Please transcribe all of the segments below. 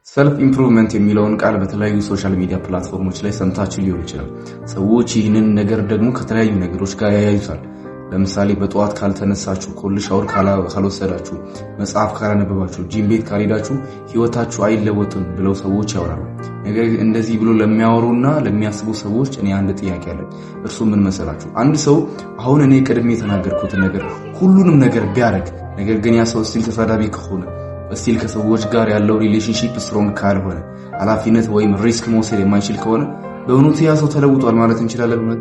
ሰልፍ ኢምፕሩቭመንት የሚለውን ቃል በተለያዩ ሶሻል ሚዲያ ፕላትፎርሞች ላይ ሰምታችሁ ሊሆን ይችላል። ሰዎች ይህንን ነገር ደግሞ ከተለያዩ ነገሮች ጋር ያያዩታል። ለምሳሌ በጠዋት ካልተነሳችሁ፣ ኮልድ ሻወር ካልወሰዳችሁ፣ መጽሐፍ ካላነበባችሁ፣ ጂም ቤት ካልሄዳችሁ ህይወታችሁ አይለወጥም ብለው ሰዎች ያወራሉ። ነገር ግን እንደዚህ ብሎ ለሚያወሩና ለሚያስቡ ሰዎች እኔ አንድ ጥያቄ አለኝ። እርሱ ምን መሰላችሁ? አንድ ሰው አሁን እኔ ቀድሜ የተናገርኩትን ነገር ሁሉንም ነገር ቢያደርግ፣ ነገር ግን ያ ሰው ስቲል ተሳዳቢ ከሆነ፣ ስቲል ከሰዎች ጋር ያለው ሪሌሽንሺፕ ስትሮንግ ካልሆነ፣ ኃላፊነት ወይም ሪስክ መውሰድ የማይችል ከሆነ በእውነቱ ያ ሰው ተለውጧል ማለት እንችላለን?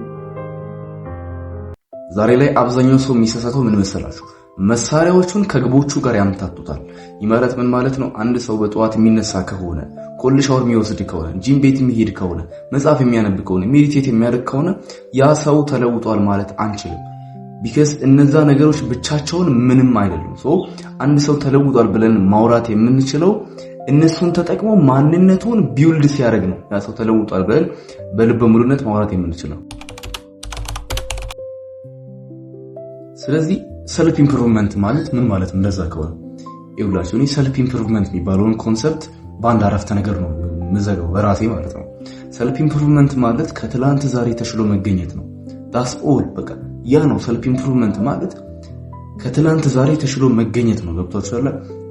ዛሬ ላይ አብዛኛው ሰው የሚሳሳተው ምን መሰላችሁ? መሳሪያዎቹን ከግቦቹ ጋር ያምታቱታል። ይማረት ምን ማለት ነው? አንድ ሰው በጠዋት የሚነሳ ከሆነ፣ ኮልድ ሻወር የሚወስድ ከሆነ፣ ጂም ቤት የሚሄድ ከሆነ፣ መጽሐፍ የሚያነብ ከሆነ፣ ሜዲቴት የሚያደርግ ከሆነ ያ ሰው ተለውጧል ማለት አንችልም። ቢካዝ እነዛ ነገሮች ብቻቸውን ምንም አይደሉም። አንድ ሰው ተለውጧል ብለን ማውራት የምንችለው እነሱን ተጠቅሞ ማንነቱን ቢውልድ ሲያደርግ ነው ያ ሰው ተለውጧል ብለን በልበ ሙሉነት ማውራት የምንችለው። ስለዚህ ሰልፍ ኢምፕሩቭመንት ማለት ምን ማለት እንደዛ ከሆነ ይውላችሁ እኔ ሰልፍ ኢምፕሩቭመንት የሚባለውን ኮንሰፕት በአንድ አረፍተ ነገር ነው መዘጋው በራሴ ማለት ነው። ሰልፍ ኢምፕሩቭመንት ማለት ከትላንት ዛሬ ተሽሎ መገኘት ነው። ዳስ ኦል በቃ ያ ነው ሰልፍ ኢምፕሩቭመንት ማለት ከትላንት ዛሬ ተሽሎ መገኘት ነው። ገብቷችኋል?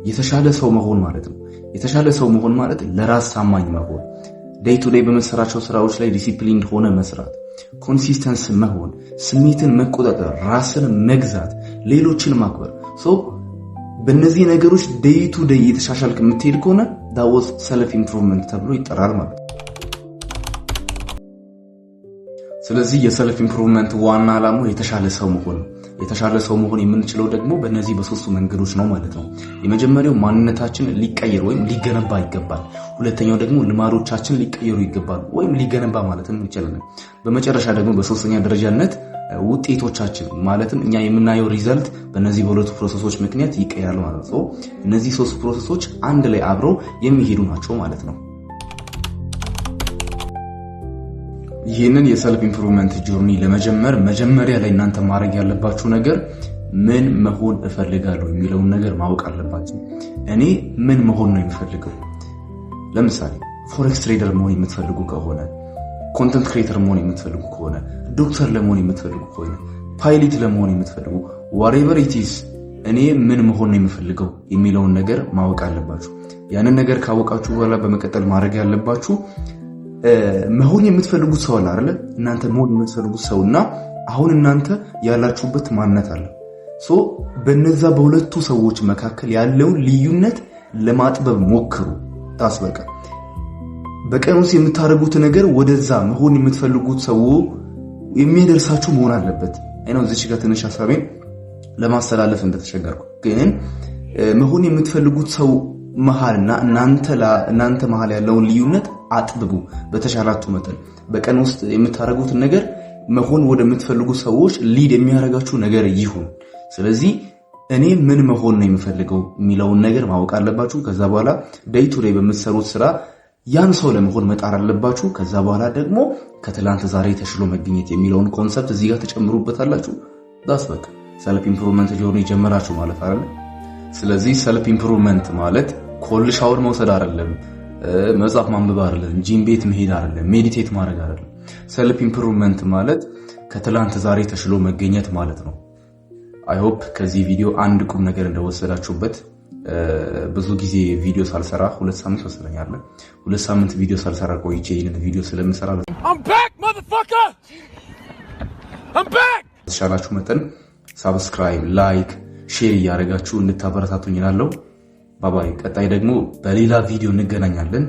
የተሻለ ሰው መሆን ማለት ነው። የተሻለ ሰው መሆን ማለት ለራስ ታማኝ መሆን፣ ዴይ ቱ ዴይ በመሰራቸው ስራዎች ላይ ዲሲፕሊን ሆነ መስራት፣ ኮንሲስተንስ መሆን፣ ስሜትን መቆጣጠር፣ ራስን መግዛት፣ ሌሎችን ማክበር። በእነዚህ ነገሮች ዴይ ቱ ዴይ የተሻሻልክ የምትሄድ ከሆነ ዳውስ ሰልፍ ኢምፕሩቭመንት ተብሎ ይጠራል ማለት ነው። ስለዚህ የሰልፍ ኢምፕሩቭመንት ዋና ዓላማው የተሻለ ሰው መሆን ነው። የተሻለ ሰው መሆን የምንችለው ደግሞ በእነዚህ በሶስቱ መንገዶች ነው ማለት ነው። የመጀመሪያው ማንነታችን ሊቀየር ወይም ሊገነባ ይገባል። ሁለተኛው ደግሞ ልማዶቻችን ሊቀየሩ ይገባል ወይም ሊገነባ ማለትም እንችላለን። በመጨረሻ ደግሞ በሶስተኛ ደረጃነት ውጤቶቻችን ማለትም እኛ የምናየው ሪዘልት በእነዚህ በሁለቱ ፕሮሰሶች ምክንያት ይቀየራል ማለት ነው። እነዚህ ሶስት ፕሮሰሶች አንድ ላይ አብረው የሚሄዱ ናቸው ማለት ነው። ይህንን የሰልፍ ኢምፕሩቭመንት ጆርኒ ለመጀመር መጀመሪያ ላይ እናንተ ማድረግ ያለባችሁ ነገር ምን መሆን እፈልጋለሁ የሚለውን ነገር ማወቅ አለባችሁ። እኔ ምን መሆን ነው የምፈልገው? ለምሳሌ ፎሬክስ ትሬደር መሆን የምትፈልጉ ከሆነ፣ ኮንተንት ክሬተር መሆን የምትፈልጉ ከሆነ፣ ዶክተር ለመሆን የምትፈልጉ ከሆነ፣ ፓይለት ለመሆን የምትፈልጉ whatever it is እኔ ምን መሆን ነው የምፈልገው የሚለውን ነገር ማወቅ አለባችሁ። ያንን ነገር ካወቃችሁ በኋላ በመቀጠል ማድረግ ያለባችሁ መሆን የምትፈልጉት ሰው አለ አይደል? እናንተ መሆን የምትፈልጉት ሰውና አሁን እናንተ ያላችሁበት ማንነት አለ። በነዛ በሁለቱ ሰዎች መካከል ያለውን ልዩነት ለማጥበብ ሞክሩ። ታስበቃ በቀን ውስጥ የምታደርጉት ነገር ወደዛ መሆን የምትፈልጉት ሰው የሚያደርሳችሁ መሆን አለበት። አይነው እዚህ ጋር ትንሽ ሐሳቤን ለማስተላለፍ እንደተቸገርኩ፣ ግን መሆን የምትፈልጉት ሰው መሃልና እናንተ መሃል ያለውን ልዩነት አጥብቡ። በተሻላችሁ መጠን በቀን ውስጥ የምታደርጉት ነገር መሆን ወደምትፈልጉ ሰዎች ሊድ የሚያደርጋችሁ ነገር ይሁን። ስለዚህ እኔ ምን መሆን ነው የምፈልገው የሚለውን ነገር ማወቅ አለባችሁ። ከዛ በኋላ ዴይ ቱ ዴይ በምትሰሩት ስራ ያን ሰው ለመሆን መጣር አለባችሁ። ከዛ በኋላ ደግሞ ከትላንት ዛሬ ተሽሎ መገኘት የሚለውን ኮንሰፕት እዚህ ጋር ተጨምሩበታላችሁ። ዳስ በቃ ሰልፍ ኢምፕሩቭመንት ጆርኒ ጀመራችሁ ማለት አይደል? ስለዚህ ሰልፍ ኢምፕሩቭመንት ማለት ኮልድ ሻወር መውሰድ አይደለም፣ መጽሐፍ ማንበብ አይደለም፣ ጂም ቤት መሄድ አይደለም፣ ሜዲቴት ማድረግ አይደለም። ሰልፍ ኢምፕሩቭመንት ማለት ከትላንት ዛሬ ተሽሎ መገኘት ማለት ነው። አይ ሆፕ ከዚህ ቪዲዮ አንድ ቁም ነገር እንደወሰዳችሁበት። ብዙ ጊዜ ቪዲዮ ሳልሰራ 2 ሳምንት ወሰደኛል። 2 ሳምንት ቪዲዮ ሳልሰራ ቆይቼ ይሄንን ቪዲዮ ስለምሰራ ተሻላችሁ መጠን ሳብስክራይብ፣ ላይክ፣ ሼር እያደረጋችሁ እንድታበረታቱኝ እላለሁ። ባባይ። ቀጣይ ደግሞ በሌላ ቪዲዮ እንገናኛለን።